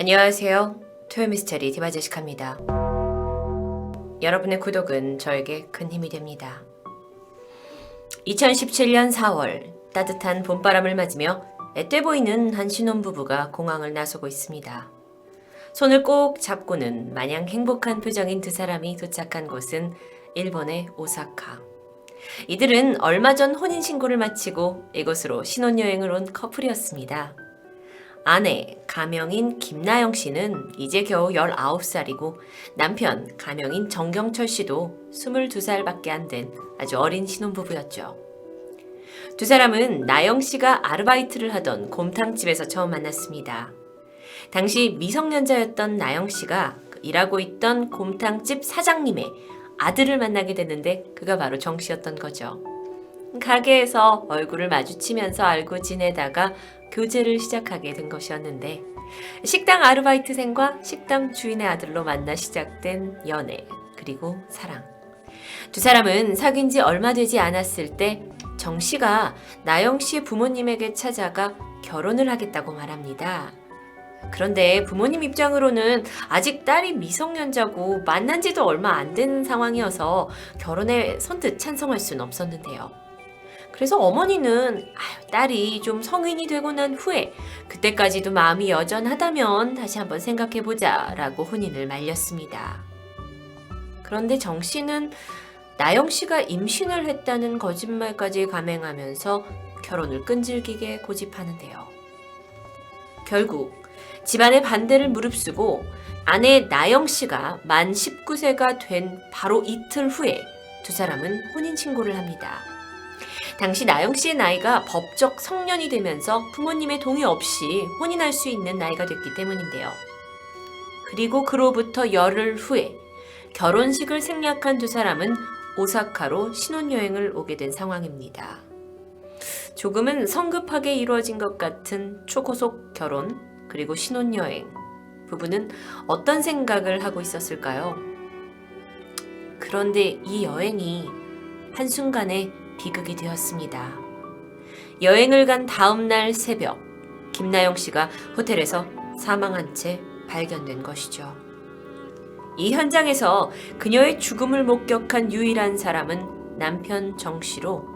안녕하세요. 토요미스테리 디바제시카입니다. 여러분의 구독은 저에게 큰 힘이 됩니다. 2017년 4월 따뜻한 봄바람을 맞으며 앳돼 보이는 한 신혼부부가 공항을 나서고 있습니다. 손을 꼭 잡고는 마냥 행복한 표정인 두 사람이 도착한 곳은 일본의 오사카. 이들은 얼마 전 혼인신고를 마치고 이곳으로 신혼여행을 온 커플이었습니다. 아내 가명인 김나영 씨는 이제 겨우 19살이고 남편 가명인 정경철 씨도 22살밖에 안 된 아주 어린 신혼부부였죠. 두 사람은 나영 씨가 아르바이트를 하던 곰탕집에서 처음 만났습니다. 당시 미성년자였던 나영 씨가 일하고 있던 곰탕집 사장님의 아들을 만나게 됐는데 그가 바로 정 씨였던 거죠. 가게에서 얼굴을 마주치면서 알고 지내다가 교제를 시작하게 된 것이었는데 식당 아르바이트생과 식당 주인의 아들로 만나 시작된 연애 그리고 사랑. 두 사람은 사귄 지 얼마 되지 않았을 때 정 씨가 나영 씨의 부모님에게 찾아가 결혼을 하겠다고 말합니다. 그런데 부모님 입장으로는 아직 딸이 미성년자고 만난 지도 얼마 안 된 상황이어서 결혼에 선뜻 찬성할 수는 없었는데요. 그래서 어머니는 딸이 좀 성인이 되고 난 후에 그때까지도 마음이 여전하다면 다시 한번 생각해보자 라고 혼인을 말렸습니다. 그런데 정 씨는 나영 씨가 임신을 했다는 거짓말까지 감행하면서 결혼을 끈질기게 고집하는데요. 결국 집안의 반대를 무릅쓰고 아내 나영 씨가 만 19세가 된 바로 이틀 후에 두 사람은 혼인신고를 합니다. 당시 나영 씨의 나이가 법적 성년이 되면서 부모님의 동의 없이 혼인할 수 있는 나이가 됐기 때문인데요. 그리고 그로부터 열흘 후에 결혼식을 생략한 두 사람은 오사카로 신혼여행을 오게 된 상황입니다. 조금은 성급하게 이루어진 것 같은 초고속 결혼 그리고 신혼여행. 부부는 어떤 생각을 하고 있었을까요? 그런데 이 여행이 한순간에 비극이 되었습니다. 여행을 간 다음 날 새벽, 김나영 씨가 호텔에서 사망한 채 발견된 것이죠. 이 현장에서 그녀의 죽음을 목격한 유일한 사람은 남편 정 씨로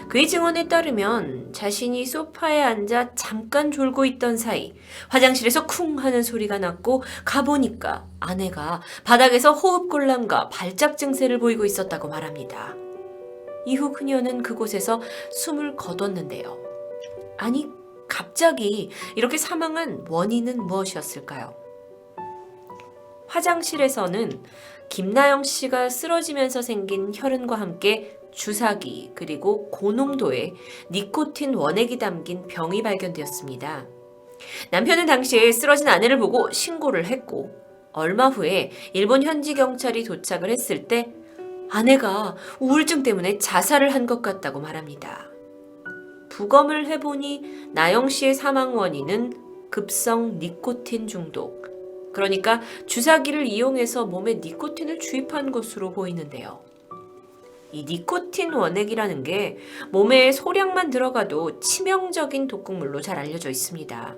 그의 증언에 따르면 자신이 소파에 앉아 잠깐 졸고 있던 사이 화장실에서 쿵 하는 소리가 났고 가보니까 아내가 바닥에서 호흡곤란과 발작 증세를 보이고 있었다고 말합니다. 이후 그녀는 그곳에서 숨을 거뒀는데요. 아니, 갑자기 이렇게 사망한 원인은 무엇이었을까요? 화장실에서는 김나영 씨가 쓰러지면서 생긴 혈흔과 함께 주사기 그리고 고농도의 니코틴 원액이 담긴 병이 발견되었습니다. 남편은 당시에 쓰러진 아내를 보고 신고를 했고 얼마 후에 일본 현지 경찰이 도착을 했을 때 아내가 우울증 때문에 자살을 한 것 같다고 말합니다. 부검을 해보니 나영 씨의 사망 원인은 급성 니코틴 중독, 그러니까 주사기를 이용해서 몸에 니코틴을 주입한 것으로 보이는데요. 이 니코틴 원액이라는 게 몸에 소량만 들어가도 치명적인 독극물로 잘 알려져 있습니다.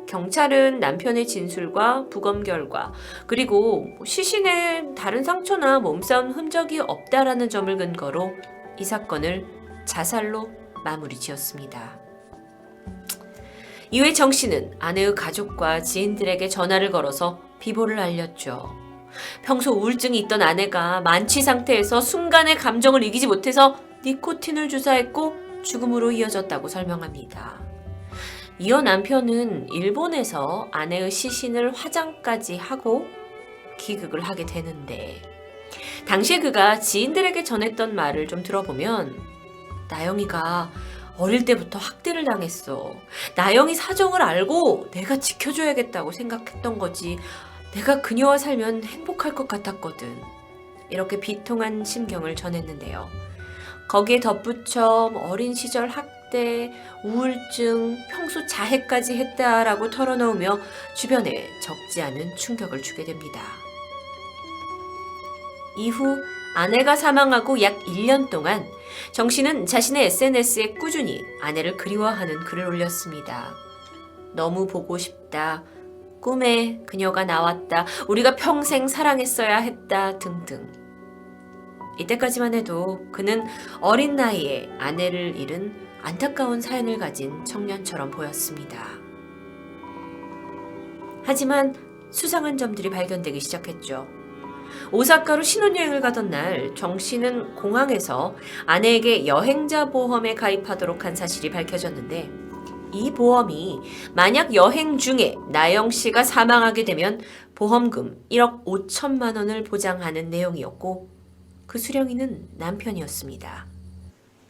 경찰은 남편의 진술과 부검 결과 그리고 시신에 다른 상처나 몸싸움 흔적이 없다라는 점을 근거로 이 사건을 자살로 마무리 지었습니다. 이후에 정 씨는 아내의 가족과 지인들에게 전화를 걸어서 비보를 알렸죠. 평소 우울증이 있던 아내가 만취 상태에서 순간의 감정을 이기지 못해서 니코틴을 주사했고 죽음으로 이어졌다고 설명합니다. 이어 남편은 일본에서 아내의 시신을 화장까지 하고 기극을 하게 되는데 당시에 그가 지인들에게 전했던 말을 좀 들어보면 나영이가 어릴 때부터 학대를 당했어. 나영이 사정을 알고 내가 지켜줘야겠다고 생각했던 거지. 내가 그녀와 살면 행복할 것 같았거든. 이렇게 비통한 심경을 전했는데요. 거기에 덧붙여 어린 시절 학대, 우울증, 평소 자해까지 했다라고 털어놓으며 주변에 적지 않은 충격을 주게 됩니다. 이후 아내가 사망하고 약 1년 동안 정 씨는 자신의 SNS에 꾸준히 아내를 그리워하는 글을 올렸습니다. 너무 보고 싶다. 꿈에 그녀가 나왔다, 우리가 평생 사랑했어야 했다 등등. 이때까지만 해도 그는 어린 나이에 아내를 잃은 안타까운 사연을 가진 청년처럼 보였습니다. 하지만 수상한 점들이 발견되기 시작했죠. 오사카로 신혼여행을 가던 날 정 씨는 공항에서 아내에게 여행자 보험에 가입하도록 한 사실이 밝혀졌는데, 이 보험이 만약 여행 중에 나영 씨가 사망하게 되면 보험금 1억 5천만 원을 보장하는 내용이었고, 그 수령인은 남편이었습니다.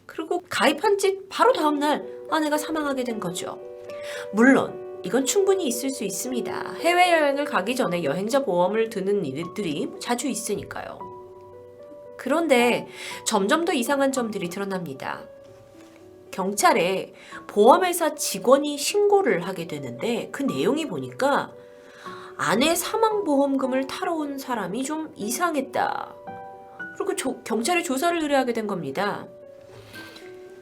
그리고 가입한 지 바로 다음날 아내가 사망하게 된 거죠. 물론 이건 충분히 있을 수 있습니다. 해외여행을 가기 전에 여행자 보험을 드는 일들이 자주 있으니까요. 그런데 점점 더 이상한 점들이 드러납니다. 경찰에 보험회사 직원이 신고를 하게 되는데, 그 내용이 보니까 아내 사망보험금을 타러 온 사람이 좀 이상했다. 그리고 경찰에 조사를 의뢰하게 된 겁니다.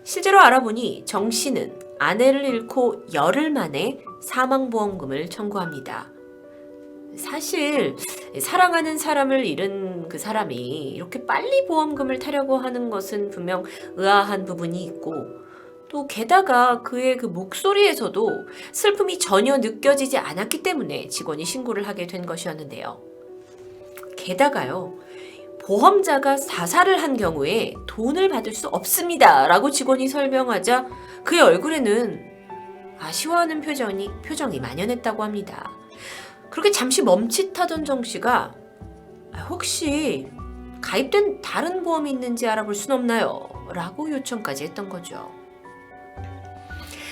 실제로 알아보니 정 씨는 아내를 잃고 열흘 만에 사망보험금을 청구합니다. 사실 사랑하는 사람을 잃은 그 사람이 이렇게 빨리 보험금을 타려고 하는 것은 분명 의아한 부분이 있고, 또 게다가 그의 그 목소리에서도 슬픔이 전혀 느껴지지 않았기 때문에 직원이 신고를 하게 된 것이었는데요. 게다가요, 보험자가 자살을 한 경우에 돈을 받을 수 없습니다 라고 직원이 설명하자 그의 얼굴에는 아쉬워하는 표정이 만연했다고 합니다. 그렇게 잠시 멈칫하던 정 씨가 혹시 가입된 다른 보험이 있는지 알아볼 순 없나요? 라고 요청까지 했던 거죠.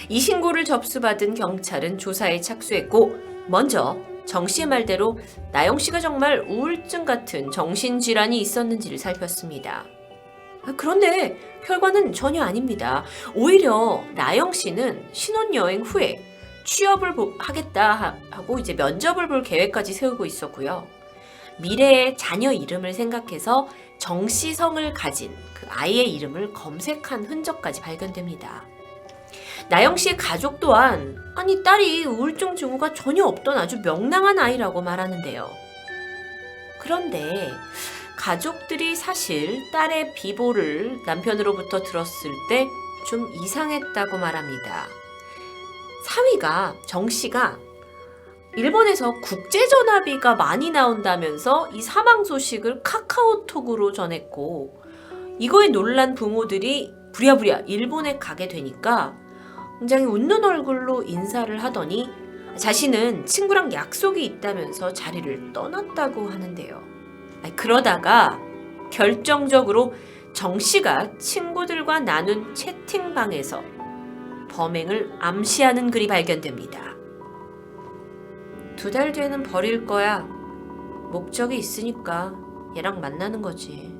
이 신고를 접수받은 경찰은 조사에 착수했고, 먼저 정 씨의 말대로 나영 씨가 정말 우울증 같은 정신질환이 있었는지를 살폈습니다. 그런데 결과는 전혀 아닙니다. 오히려 나영 씨는 신혼여행 후에 취업을 하겠다 하고 이제 면접을 볼 계획까지 세우고 있었고요. 미래의 자녀 이름을 생각해서 정 씨 성을 가진 그 아이의 이름을 검색한 흔적까지 발견됩니다. 나영 씨의 가족 또한 딸이 우울증 증후가 전혀 없던 아주 명랑한 아이라고 말하는데요. 그런데 가족들이 사실 딸의 비보를 남편으로부터 들었을 때 좀 이상했다고 말합니다. 사위가 정 씨가 일본에서 국제전화비가 많이 나온다면서 이 사망 소식을 카카오톡으로 전했고, 이거에 놀란 부모들이 부랴부랴 일본에 가게 되니까 굉장히 웃는 얼굴로 인사를 하더니 자신은 친구랑 약속이 있다면서 자리를 떠났다고 하는데요. 그러다가 결정적으로 정 씨가 친구들과 나눈 채팅방에서 범행을 암시하는 글이 발견됩니다. 2달 뒤에는 버릴 거야. 목적이 있으니까 얘랑 만나는 거지.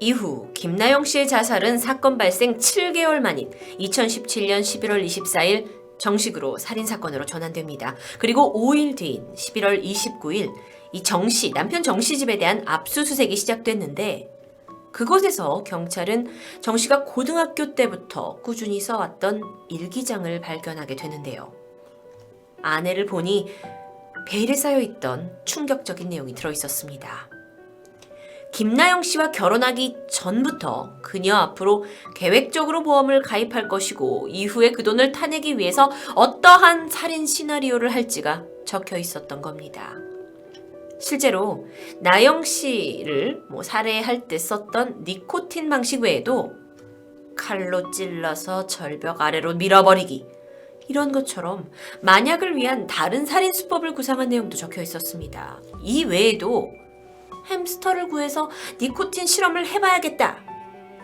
이후 김나영 씨의 자살은 사건 발생 7개월 만인 2017년 11월 24일 정식으로 살인사건으로 전환됩니다. 그리고 5일 뒤인 11월 29일 이 정 씨, 남편 정 씨 집에 대한 압수수색이 시작됐는데, 그곳에서 경찰은 정 씨가 고등학교 때부터 꾸준히 써왔던 일기장을 발견하게 되는데요. 아내를 보니 베일에 쌓여있던 충격적인 내용이 들어있었습니다. 김나영 씨와 결혼하기 전부터 그녀 앞으로 계획적으로 보험을 가입할 것이고, 이후에 그 돈을 타내기 위해서 어떠한 살인 시나리오를 할지가 적혀 있었던 겁니다. 실제로 나영 씨를 살해할 때 썼던 니코틴 방식 외에도 칼로 찔러서 절벽 아래로 밀어버리기, 이런 것처럼 만약을 위한 다른 살인 수법을 구상한 내용도 적혀 있었습니다. 이 외에도 햄스터를 구해서 니코틴 실험을 해봐야겠다,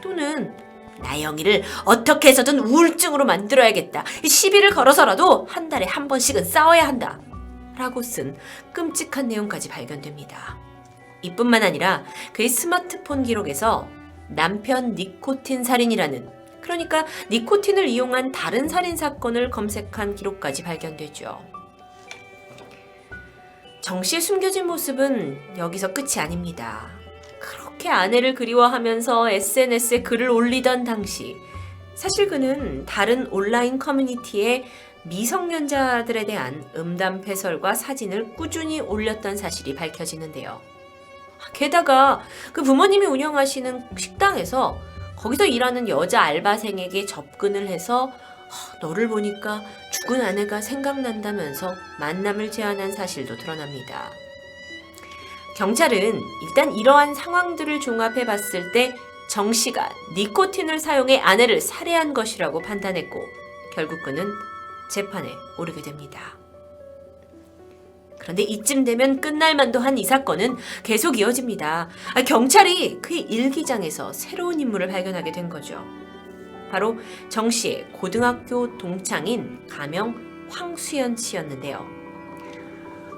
또는 나영이를 어떻게 해서든 우울증으로 만들어야겠다, 시비를 걸어서라도 한 달에 한 번씩은 싸워야 한다 라고 쓴 끔찍한 내용까지 발견됩니다. 이뿐만 아니라 그의 스마트폰 기록에서 남편 니코틴 살인이라는, 그러니까 니코틴을 이용한 다른 살인 사건을 검색한 기록까지 발견되죠. 정 씨의 숨겨진 모습은 여기서 끝이 아닙니다. 그렇게 아내를 그리워하면서 SNS에 글을 올리던 당시, 사실 그는 다른 온라인 커뮤니티에 미성년자들에 대한 음담패설과 사진을 꾸준히 올렸던 사실이 밝혀지는데요. 게다가 그 부모님이 운영하시는 식당에서 거기서 일하는 여자 알바생에게 접근을 해서 너를 보니까 죽은 아내가 생각난다면서 만남을 제안한 사실도 드러납니다. 경찰은 일단 이러한 상황들을 종합해 봤을 때 정 씨가 니코틴을 사용해 아내를 살해한 것이라고 판단했고 결국 그는 재판에 오르게 됩니다. 그런데 이쯤 되면 끝날 만도 한 이 사건은 계속 이어집니다. 경찰이 그의 일기장에서 새로운 인물을 발견하게 된 거죠. 바로 정 씨의 고등학교 동창인 가명 황수연 씨였는데요.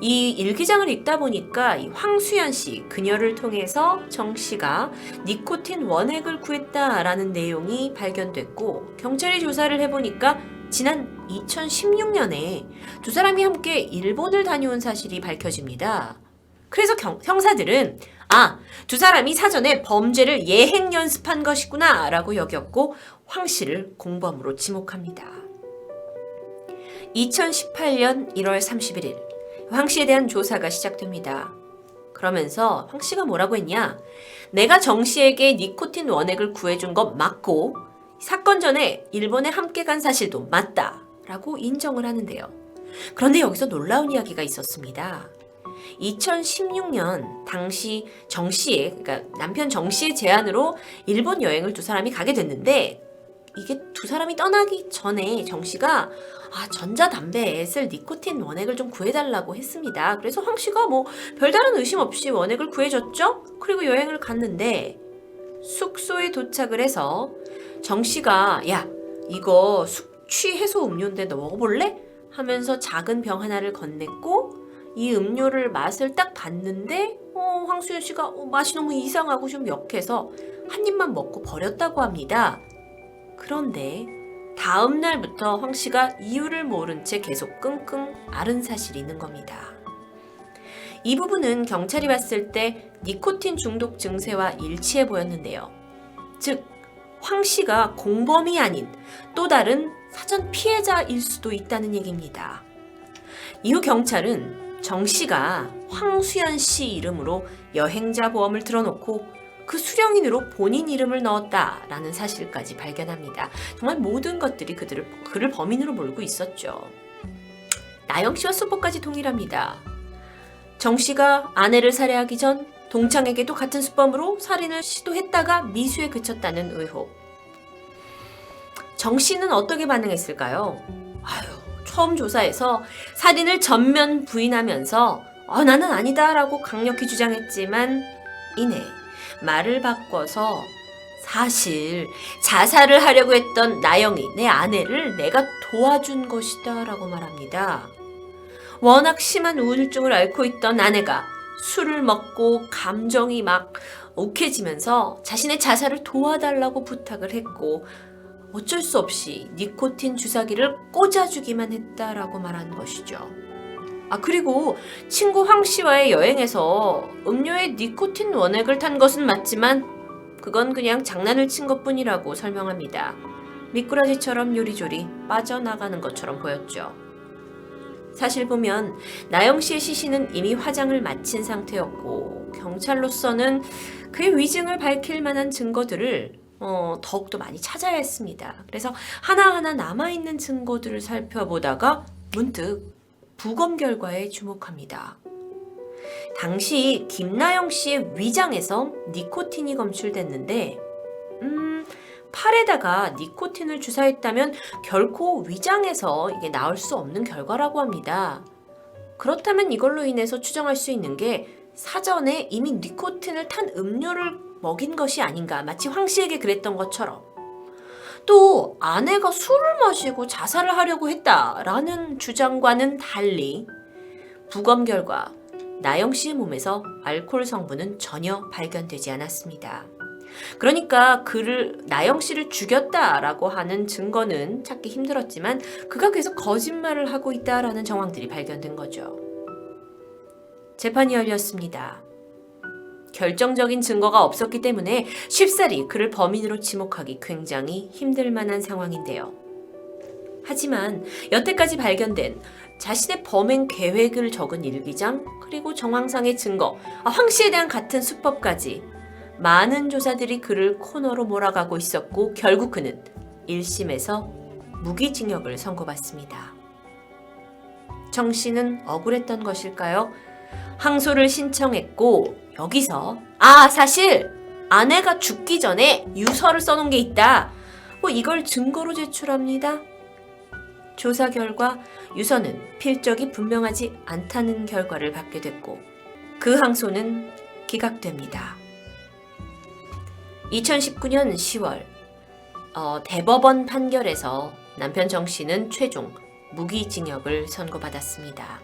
이 일기장을 읽다 보니까 이 황수연 씨, 그녀를 통해서 정 씨가 니코틴 원액을 구했다라는 내용이 발견됐고 경찰이 조사를 해보니까 지난 2016년에 두 사람이 함께 일본을 다녀온 사실이 밝혀집니다. 그래서 형사들은 두 사람이 사전에 범죄를 예행 연습한 것이구나 라고 여겼고 황 씨를 공범으로 지목합니다. 2018년 1월 31일 황 씨에 대한 조사가 시작됩니다. 그러면서 황 씨가 뭐라고 했냐? 내가 정 씨에게 니코틴 원액을 구해준 것 맞고 사건 전에 일본에 함께 간 사실도 맞다 라고 인정을 하는데요. 그런데 여기서 놀라운 이야기가 있었습니다. 2016년 당시 정 씨의, 그러니까 남편 정 씨의 제안으로 일본 여행을 두 사람이 가게 됐는데 이게 두 사람이 떠나기 전에 정 씨가 전자담배에 쓸 니코틴 원액을 좀 구해달라고 했습니다. 그래서 황 씨가 별다른 의심 없이 원액을 구해줬죠? 그리고 여행을 갔는데 숙소에 도착을 해서 정 씨가 이거 숙취 해소 음료인데 너 먹어볼래? 하면서 작은 병 하나를 건넸고 이 음료를 맛을 딱 봤는데 황수연 씨가 맛이 너무 이상하고 좀 역해서 한 입만 먹고 버렸다고 합니다. 그런데 다음 날부터 황 씨가 이유를 모른 채 계속 끙끙 앓은 사실이 있는 겁니다. 이 부분은 경찰이 봤을 때 니코틴 중독 증세와 일치해 보였는데요. 즉, 황 씨가 공범이 아닌 또 다른 사전 피해자일 수도 있다는 얘기입니다. 이후 경찰은 정 씨가 황수연 씨 이름으로 여행자 보험을 들어놓고 그 수령인으로 본인 이름을 넣었다라는 사실까지 발견합니다. 정말 모든 것들이 그를 범인으로 몰고 있었죠. 나영 씨와 수법까지 동일합니다. 정 씨가 아내를 살해하기 전 동창에게도 같은 수법으로 살인을 시도했다가 미수에 그쳤다는 의혹. 정 씨는 어떻게 반응했을까요? 처음 조사에서 살인을 전면 부인하면서 나는 아니다라고 강력히 주장했지만 이내 말을 바꿔서 사실 자살을 하려고 했던 나영이 내 아내를 내가 도와준 것이다 라고 말합니다. 워낙 심한 우울증을 앓고 있던 아내가 술을 먹고 감정이 막 욱해지면서 자신의 자살을 도와달라고 부탁을 했고 어쩔 수 없이 니코틴 주사기를 꽂아주기만 했다라고 말한 것이죠. 그리고 친구 황 씨와의 여행에서 음료에 니코틴 원액을 탄 것은 맞지만 그건 그냥 장난을 친 것뿐이라고 설명합니다. 미꾸라지처럼 요리조리 빠져나가는 것처럼 보였죠. 사실 보면 나영 씨의 시신은 이미 화장을 마친 상태였고 경찰로서는 그의 위증을 밝힐 만한 증거들을 더욱더 많이 찾아야 했습니다. 그래서 하나하나 남아있는 증거들을 살펴보다가 문득 부검 결과에 주목합니다. 당시 김나영 씨의 위장에서 니코틴이 검출됐는데 팔에다가 니코틴을 주사했다면 결코 위장에서 이게 나올 수 없는 결과라고 합니다. 그렇다면 이걸로 인해서 추정할 수 있는 게 사전에 이미 니코틴을 탄 음료를 먹인 것이 아닌가, 마치 황 씨에게 그랬던 것처럼. 또 아내가 술을 마시고 자살을 하려고 했다라는 주장과는 달리 부검 결과 나영 씨의 몸에서 알코올 성분은 전혀 발견되지 않았습니다. 그러니까 나영 씨를 죽였다라고 하는 증거는 찾기 힘들었지만 그가 계속 거짓말을 하고 있다라는 정황들이 발견된 거죠. 재판이 열렸습니다. 결정적인 증거가 없었기 때문에 쉽사리 그를 범인으로 지목하기 굉장히 힘들 만한 상황인데요. 하지만 여태까지 발견된 자신의 범행 계획을 적은 일기장, 그리고 정황상의 증거, 황 씨에 대한 같은 수법까지 많은 조사들이 그를 코너로 몰아가고 있었고 결국 그는 1심에서 무기징역을 선고받습니다. 정 씨는 억울했던 것일까요? 항소를 신청했고 여기서 사실 아내가 죽기 전에 유서를 써놓은 게 있다. 이걸 증거로 제출합니다. 조사 결과 유서는 필적이 분명하지 않다는 결과를 받게 됐고 그 항소는 기각됩니다. 2019년 10월 대법원 판결에서 남편 정 씨는 최종 무기징역을 선고받았습니다.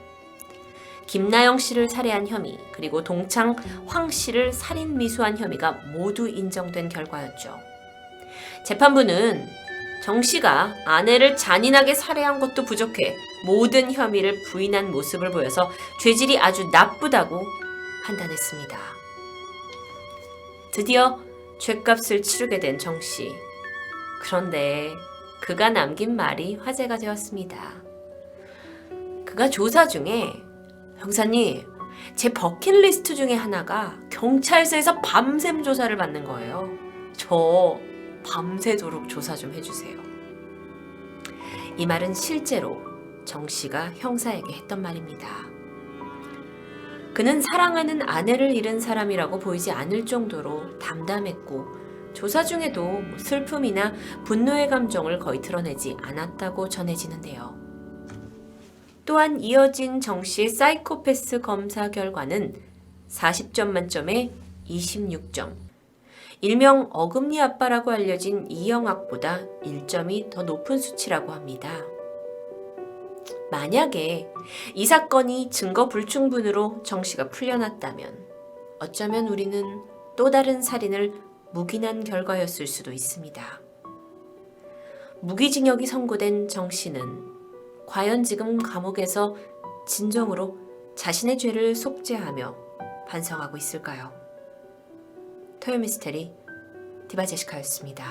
김나영 씨를 살해한 혐의 그리고 동창 황 씨를 살인 미수한 혐의가 모두 인정된 결과였죠. 재판부는 정 씨가 아내를 잔인하게 살해한 것도 부족해 모든 혐의를 부인한 모습을 보여서 죄질이 아주 나쁘다고 판단했습니다. 드디어 죗값을 치르게 된 정 씨. 그런데 그가 남긴 말이 화제가 되었습니다. 그가 조사 중에 형사님, 제 버킷리스트 중에 하나가 경찰서에서 밤샘 조사를 받는 거예요. 저 밤새도록 조사 좀 해주세요. 이 말은 실제로 정 씨가 형사에게 했던 말입니다. 그는 사랑하는 아내를 잃은 사람이라고 보이지 않을 정도로 담담했고 조사 중에도 슬픔이나 분노의 감정을 거의 드러내지 않았다고 전해지는데요. 또한 이어진 정 씨의 사이코패스 검사 결과는 40점 만점에 26점. 일명 어금니 아빠라고 알려진 이영학보다 1점이 더 높은 수치라고 합니다. 만약에 이 사건이 증거 불충분으로 정 씨가 풀려났다면 어쩌면 우리는 또 다른 살인을 묵인한 결과였을 수도 있습니다. 무기징역이 선고된 정 씨는 과연 지금 감옥에서 진정으로 자신의 죄를 속죄하며 반성하고 있을까요? 토요미스테리 디바제시카였습니다.